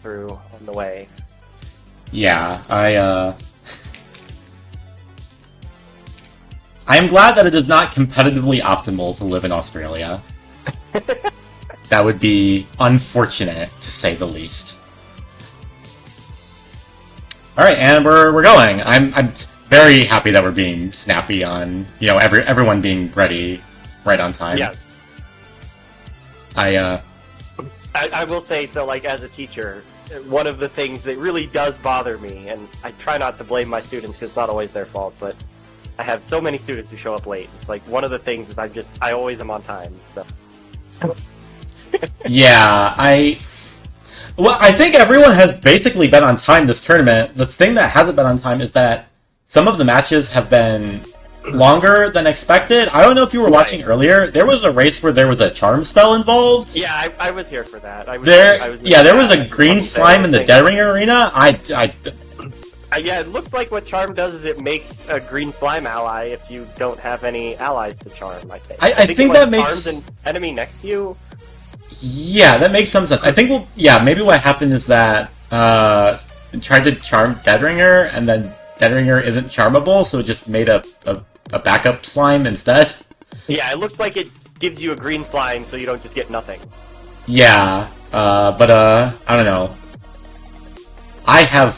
through on the way. Yeah, I am glad that it is not competitively optimal to live in Australia. That would be unfortunate, to say the least. Alright, and we're going. I'm very happy that we're being snappy on, everyone being ready right on time. Yes. I will say, so, like, as a teacher, one of the things that really does bother me, and I try not to blame my students because it's not always their fault, but I have so many students who show up late. It's like, one of the things is I always am on time, so. Yeah, I think everyone has basically been on time this tournament. The thing that hasn't been on time is that some of the matches have been longer than expected. I don't know if you were watching earlier. There was a race where there was a charm spell involved. Yeah, I was here for that. There was a green slime in the Dead Ring arena. Yeah, it looks like what charm does is it makes a green slime ally if you don't have any allies to charm, I think. I think that makes... charms an enemy next to you. Yeah, that makes some sense. I think, maybe what happened is that tried to charm Deadringer, and then Deadringer isn't charmable, so it just made a backup slime instead. Yeah, it looks like it gives you a green slime, so you don't just get nothing. Yeah, but I don't know. I have...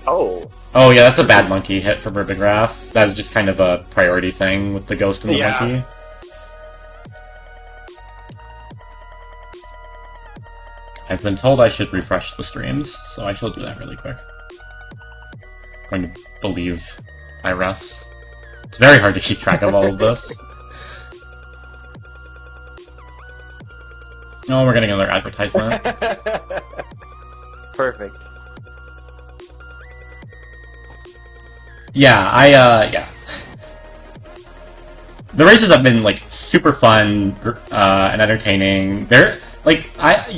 Oh. Oh, yeah, that's a bad monkey hit from ribbongraph. That was just kind of a priority thing with the ghost and the monkey. I've been told I should refresh the streams, so I shall do that really quick. I'm going to believe my refs. It's very hard to keep track of all of this. Oh, we're getting another advertisement. Perfect. Yeah, yeah. The races have been, like, super fun and entertaining. They're... Like,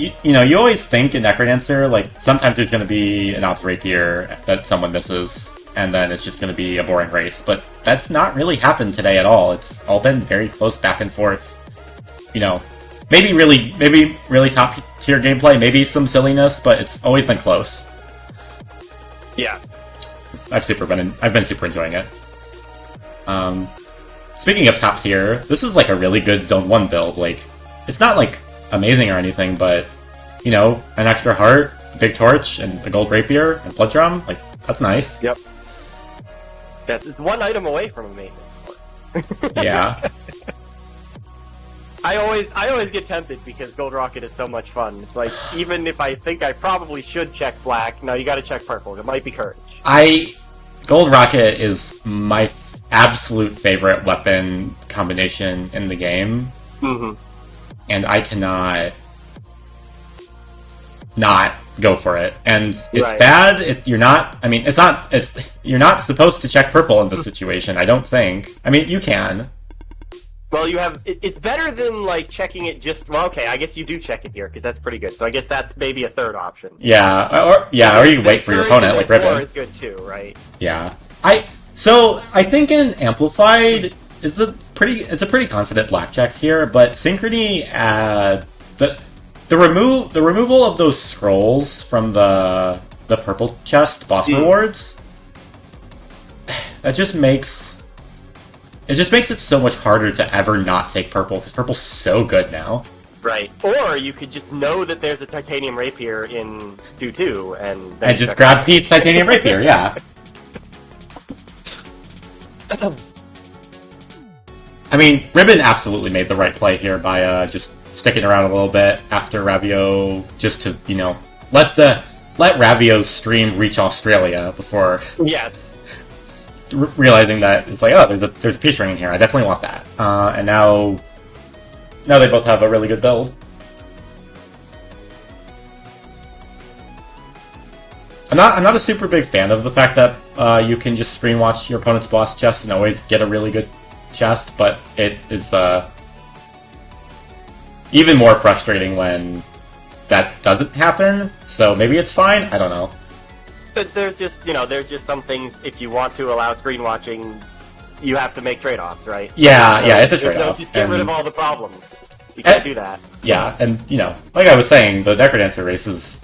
you always think in Necrodancer, like, sometimes there's going to be an Ops Rapier that someone misses, and then it's just going to be a boring race, but that's not really happened today at all. It's all been very close back and forth. Maybe really top-tier gameplay, maybe some silliness, but it's always been close. Yeah. I've been super enjoying it. Speaking of top tier, this is, like, a really good Zone 1 build. Like, it's not, like, amazing or anything, but, an extra heart, big torch, and a gold rapier, and blood drum, like, that's nice. Yep. It's one item away from a maintenance port. Yeah. I always get tempted because Gold Rocket is so much fun. It's like, even if I think I probably should check black, no, you gotta check purple. It might be courage. Gold Rocket is my absolute favorite weapon combination in the game. Mm-hmm. And I cannot not go for it. And it's bad. You're not supposed to check purple in this situation, I don't think. I mean, you can. Well, it's better than, like, checking it okay, I guess you do check it here, because that's pretty good. So I guess that's maybe a third option. Yeah, or you can wait for your opponent, like Ribbon. Is good too, right? Yeah. I think in Amplified, it's a pretty confident blackjack here, but Synchrony, the removal of those scrolls from the purple chest boss rewards, it just makes it so much harder to ever not take purple, because purple's so good now. Right. Or you could just know that there's a titanium rapier in 2-2, and just grab Pete's titanium rapier, yeah. I mean, Ribbon absolutely made the right play here by just sticking around a little bit after Ravio, just to, let Ravio's stream reach Australia before realizing that it's like, oh, there's a peace ring in here. I definitely want that. And now they both have a really good build. I'm not a super big fan of the fact that you can just screen watch your opponent's boss chest and always get a really good chest, but it is even more frustrating when that doesn't happen. So maybe it's fine. I don't know. But there's just some things, if you want to allow screen watching, you have to make trade-offs, right? Yeah, it's a trade-off. Just get rid of all the problems. You can't do that. Yeah, and like I was saying, the Necrodancer races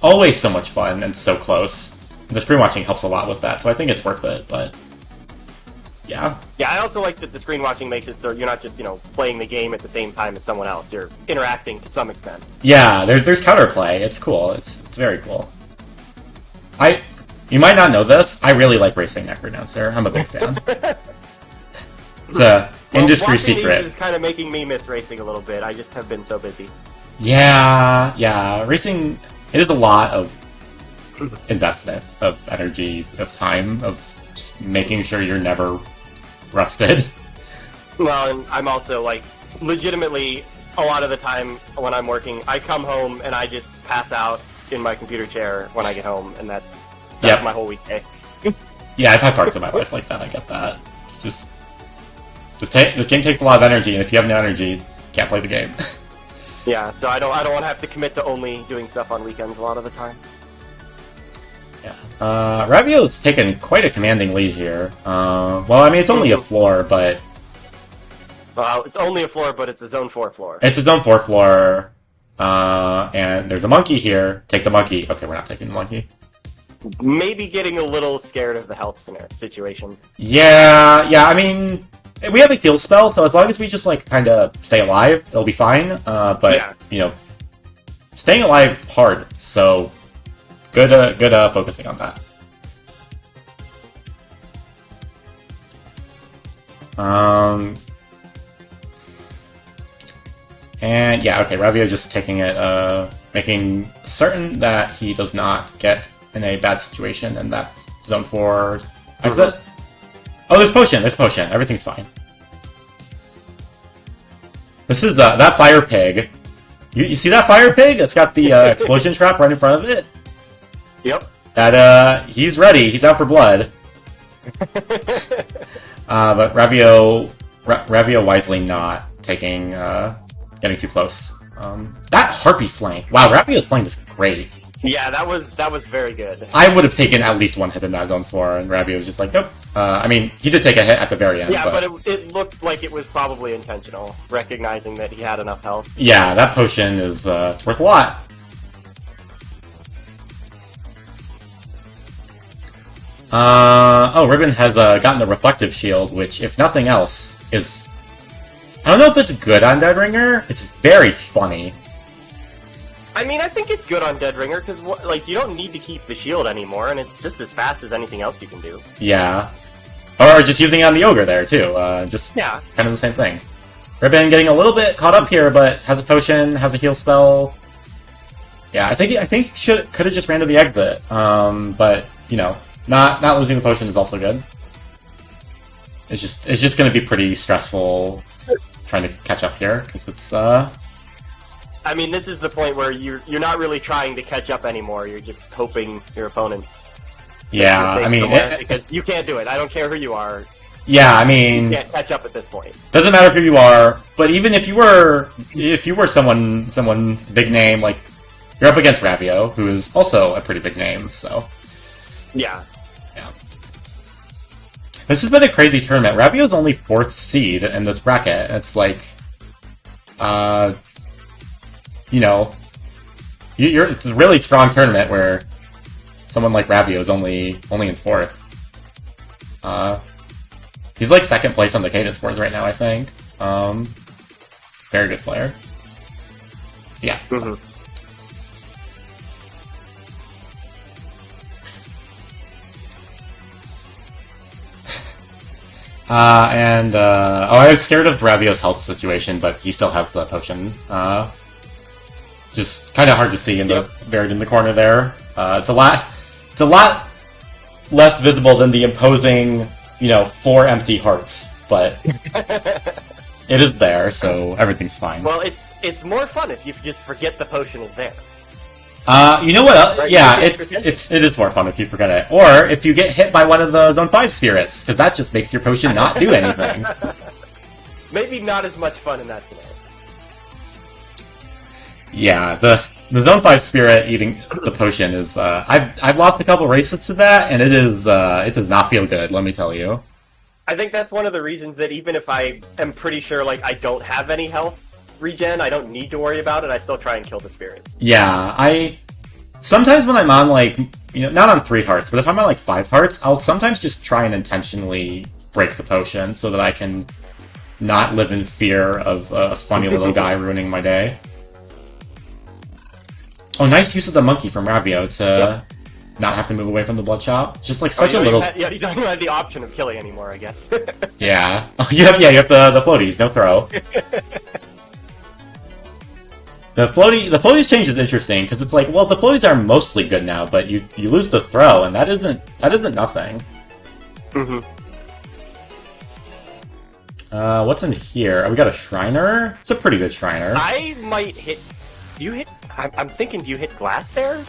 always so much fun and so close. The screen watching helps a lot with that, so I think it's worth it, but yeah. Yeah, I also like that the screen watching makes it so you're not just, playing the game at the same time as someone else. You're interacting to some extent. Yeah, there's counterplay. It's cool. It's very cool. You might not know this, I really like racing Necrodancer. I'm a big fan. It's a industry secret. This is kind of making me miss racing a little bit. I just have been so busy. Yeah, racing, it is a lot of investment, of energy, of time, of just making sure you're never rusted. Well, and I'm also, legitimately, a lot of the time when I'm working, I come home and I just pass out in my computer chair when I get home, and that's my whole weekday. Yeah, I've had parts of my life like that, I get that. It's just... this game takes a lot of energy, and if you have no energy, you can't play the game. Yeah, so I don't want to have to commit to only doing stuff on weekends a lot of the time. Yeah. Ravio's taken quite a commanding lead here. Well, I mean, it's only a floor, but... Well, it's only a floor, but it's a Zone 4 floor. It's a Zone 4 floor, and there's a monkey here. Take the monkey. Okay, we're not taking the monkey. Maybe getting a little scared of the health situation. Yeah, I mean... we have a heal spell, so as long as we just, kind of stay alive, it'll be fine. But, staying alive hard, so... Good focusing on that. And yeah, okay, Ravio just taking it, making certain that he does not get in a bad situation, and that's Zone 4 exit. Oh, there's potion, everything's fine. This is, that fire pig. You see that fire pig? That's got the, explosion trap right in front of it? Yep. That, he's ready, he's out for blood. But Ravio wisely not taking, getting too close. That Harpy flank. Wow, Ravio's playing this great. Yeah, that was very good. I would have taken at least one hit in that Zone 4, and Ravio was just like, nope. I mean, he did take a hit at the very end. Yeah, but it looked like it was probably intentional, recognizing that he had enough health. Yeah, that potion is it's worth a lot. Ribbon has gotten the Reflective Shield, which, if nothing else, is... I don't know if it's good on Deadringer. It's very funny. I mean, I think it's good on Deadringer, because, you don't need to keep the shield anymore, and it's just as fast as anything else you can do. Yeah. Or just using it on the Ogre there, too. Kind of the same thing. Ribbon getting a little bit caught up here, but has a potion, has a heal spell. Yeah, I think could have just ran to the exit. But, not losing the potion is also good. It's just going to be pretty stressful trying to catch up here, because it's, I mean, this is the point where you're not really trying to catch up anymore. You're just hoping your opponent. Yeah, I mean, because you can't do it. I don't care who you are. Yeah, I mean, you can't catch up at this point. Doesn't matter who you are. But even if you were someone big name, you're up against Ravio, who is also a pretty big name. So yeah. This has been a crazy tournament. Ravio's only 4th seed in this bracket. It's it's a really strong tournament where someone like Ravio is only in 4th. He's 2nd place on the Cadence boards right now, I think. Very good player. Yeah. I was scared of Ravio's health situation, but he still has the potion. Just kind of hard to see buried in the corner there. It's a lot less visible than the imposing, 4 empty hearts, but it is there, so everything's fine. Well, it's more fun if you just forget the potion is there. You know what else? Right? Yeah, it is more fun if you forget it. Or if you get hit by one of the Zone 5 spirits, because that just makes your potion not do anything. Maybe not as much fun in that scenario. Yeah, the Zone 5 spirit eating the potion is, I've lost a couple races to that, and it does not feel good, let me tell you. I think that's one of the reasons that even if I am pretty sure, I don't have any health regen, I don't need to worry about it, I still try and kill the spirits. Yeah, sometimes when I'm on, like, not on 3 hearts, but if I'm on, like, 5 hearts, I'll sometimes just try and intentionally break the potion so that I can not live in fear of a funny little guy ruining my day. Oh, nice use of the monkey from Ravio to not have to move away from the blood shop. Just like such a little... You don't have the option of killing anymore, I guess. Yeah. You have the floaties, no throw. The floaties change is interesting, because it's like, well, the floaties are mostly good now, but you lose the throw, and that isn't nothing. Mm-hmm. What's in here? Oh, we got a Shriner? It's a pretty good Shriner. I might hit... Do you hit... I'm thinking, do you hit glass there?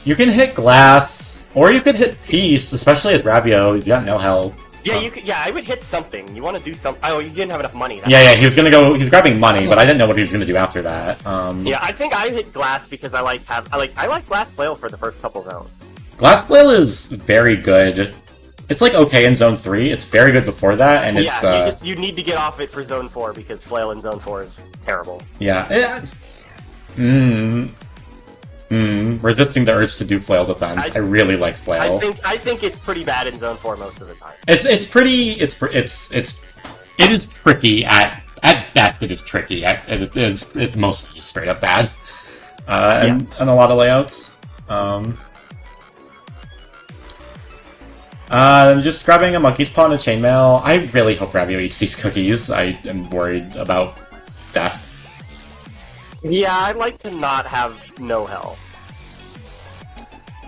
You can hit glass, or you could hit peace, especially as Ravio. He's got no health. Yeah, you could. Yeah, I would hit something. You want to do something? Oh, you didn't have enough money. Yeah, he was gonna go. He's grabbing money, but I didn't know what he was gonna do after that. Yeah, I think I hit glass because I like glass flail for the first couple zones. Glass flail is very good. It's like okay in zone 3. It's very good before that, and it's you need to get off it for zone 4 because flail in zone 4 is terrible. Yeah. Resisting the urge to do flail defense. I really like flail. I think it's pretty bad in zone 4 most of the time. It is tricky at best. It is tricky. It's mostly just straight up bad. And a lot of layouts. I'm just grabbing a monkey's paw and a chainmail. I really hope Ravio eats these cookies. I am worried about death. Yeah, I'd like to not have no health.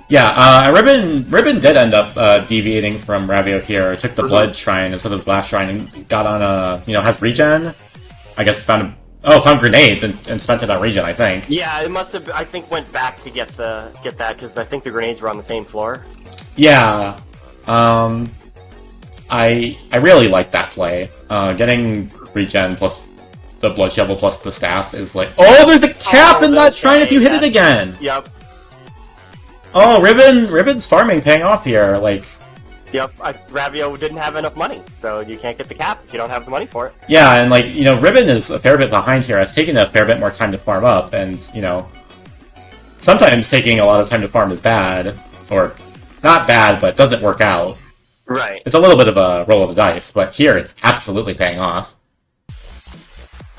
Yeah, Ribbon did end up deviating from Ravio here. Took the blood shrine instead of the blast shrine and got on has regen. I guess found grenades and spent it on regen, I think. Yeah, it must have. I think went back to get that because I think the grenades were on the same floor. Yeah, I really like that play. Getting regen plus the blood shovel plus the staff is like, oh, there's a cap in that shrine if you hit it again. Yep. Oh, Ribbon's farming paying off here. Like, yep. Ravio didn't have enough money, so you can't get the cap if you don't have the money for it. Yeah, and like Ribbon is a fair bit behind here. It's taking a fair bit more time to farm up, and sometimes taking a lot of time to farm is bad, or not bad, but doesn't work out. Right. It's a little bit of a roll of the dice, but here it's absolutely paying off.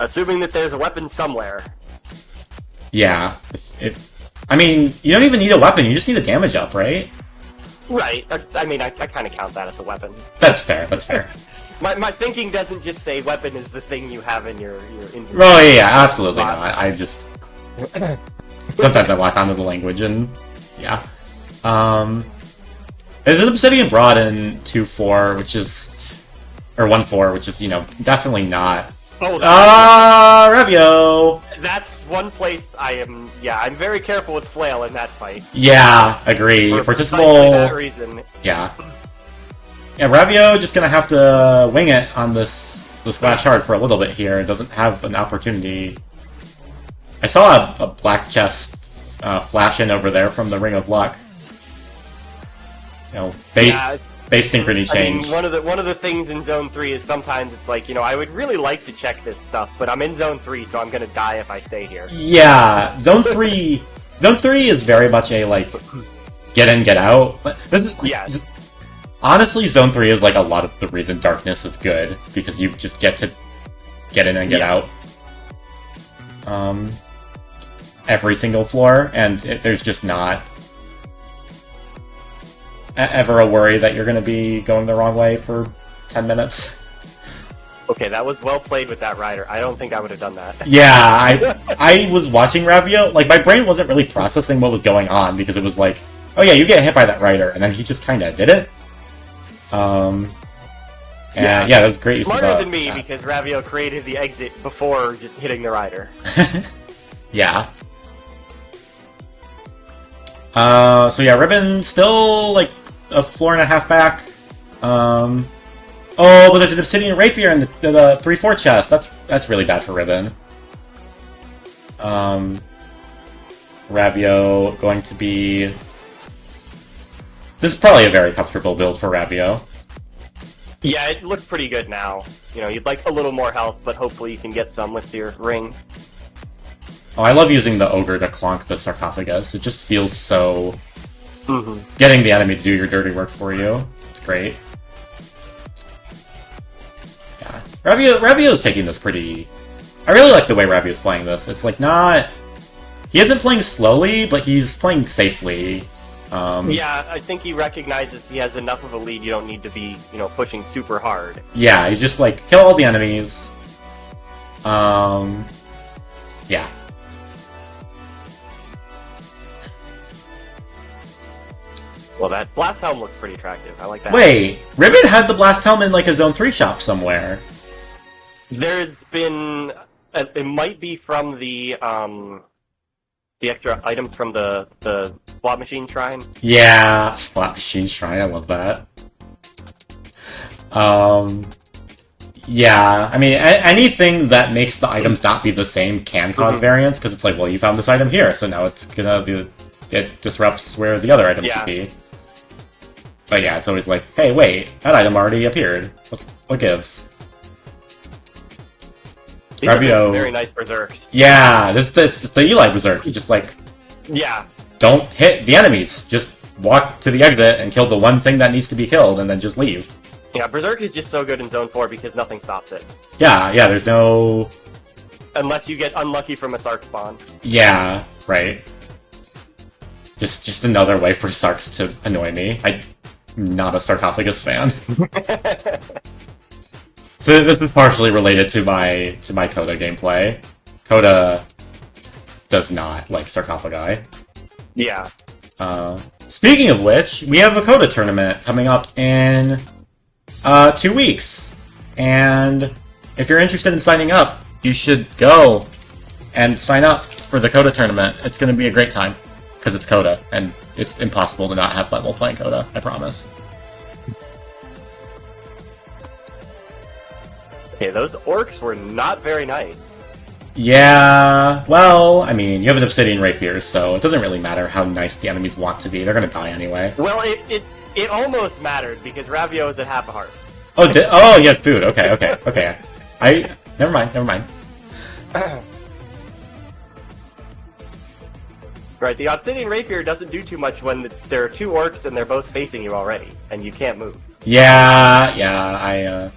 Assuming that there's a weapon somewhere. Yeah. I mean, you don't even need a weapon, you just need a damage up, right? Right. I mean, I kind of count that as a weapon. That's fair. My thinking doesn't just say weapon is the thing you have in your inventory. Oh, yeah, absolutely not. I just... Sometimes I lock onto the language, and... Yeah. There's an Obsidian Broad in 2-4, which is... Or 1-4, which is, definitely not... Oh, Ravio! That's one place I'm very careful with flail in that fight. Yeah, agree. For Participle... that reason. Yeah. Yeah, Ravio just gonna have to wing it on this Splash Hard for a little bit here. It doesn't have an opportunity. I saw a black chest flash in over there from the Ring of Luck. Base synchrony change. I mean, one of the things in Zone 3 is sometimes it's like, I would really like to check this stuff, but I'm in Zone 3, so I'm gonna die if I stay here. Yeah, Zone 3 is very much a, like, get in, get out. Yes. Honestly, Zone 3 is, like, a lot of the reason Darkness is good, because you just get to get in and get out. Every single floor, and there's just not ever a worry that you're going to be going the wrong way for 10 minutes. Okay, that was well played with that rider. I don't think I would have done that. Yeah, I was watching Ravio. Like, my brain wasn't really processing what was going on, because it was like, oh yeah, you get hit by that rider, and then he just kind of did it. Yeah, that was great use of Smarter than me, because Ravio created the exit before just hitting the rider. Yeah. So yeah, Ribbon still, like, a floor and a half back. Oh, but there's an Obsidian Rapier in the 3-4 chest. That's really bad for Ribbon. Ravio going to be... This is probably a very comfortable build for Ravio. Yeah, it looks pretty good now. You'd like a little more health, but hopefully you can get some with your ring. Oh, I love using the ogre to clonk the sarcophagus. It just feels so... Mm-hmm. Getting the enemy to do your dirty work for you. It's great. Yeah. Ravio's taking this pretty... I really like the way Ravio's playing this. It's like not... He isn't playing slowly, but he's playing safely. Yeah, I think he recognizes he has enough of a lead. You don't need to be, pushing super hard. Yeah, he's just like, kill all the enemies. Yeah. Well, that blast helm looks pretty attractive. I like that. Wait, Ribbon had the blast helm in like a Zone 3 shop somewhere. There's been... It might be from the extra items from the slot machine shrine. Yeah, slot machine shrine, I love that. Yeah, I mean, anything that makes the items not be the same can cause variance, because it's like, well, you found this item here, so now it's gonna be... It disrupts where the other items should be. But yeah, it's always like, hey, wait, that item already appeared. What gives? These are very nice berserks. Yeah, this the Eli berserk. You just like... Yeah. Don't hit the enemies. Just walk to the exit and kill the one thing that needs to be killed, and then just leave. Yeah, berserk is just so good in Zone 4 because nothing stops it. Yeah, there's no... Unless you get unlucky from a Sark spawn. Yeah, right. Just another way for Sarks to annoy me. I'm not a Sarcophagus fan. So this is partially related to my Coda gameplay. Coda does not like sarcophagi. Yeah. Speaking of which, we have a Coda tournament coming up in 2 weeks. And if you're interested in signing up, you should go and sign up for the Coda tournament. It's going to be a great time, because it's Coda, and it's impossible to not have fun while playing Coda, I promise. Okay, those orcs were not very nice. Yeah, well, I mean, you have an Obsidian Rapier, so it doesn't really matter how nice the enemies want to be. They're gonna die anyway. Well, it almost mattered, because Ravio is at half a heart. Oh, you had food. Okay. Never mind. Right, the Obsidian Rapier doesn't do too much when there are two orcs and they're both facing you already, and you can't move. Yeah,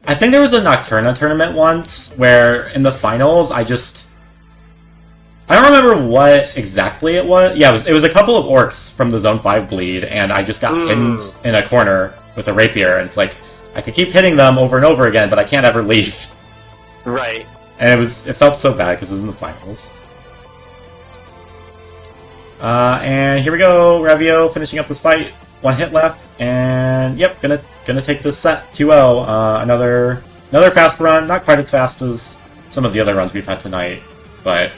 I think there was a Nocturna tournament once, where in the finals, I don't remember what exactly it was. Yeah, it was a couple of orcs from the Zone 5 bleed, and I just got pinned in a corner with a rapier, and it's like, I could keep hitting them over and over again, but I can't ever leave. Right. And it felt so bad, because it was in the finals. And here we go, Ravio finishing up this fight. 1 hit left, and yep, gonna take this set 2-0. Another fast run, not quite as fast as some of the other runs we've had tonight, but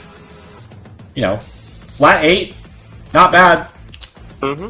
flat 8, not bad. Mm-hmm.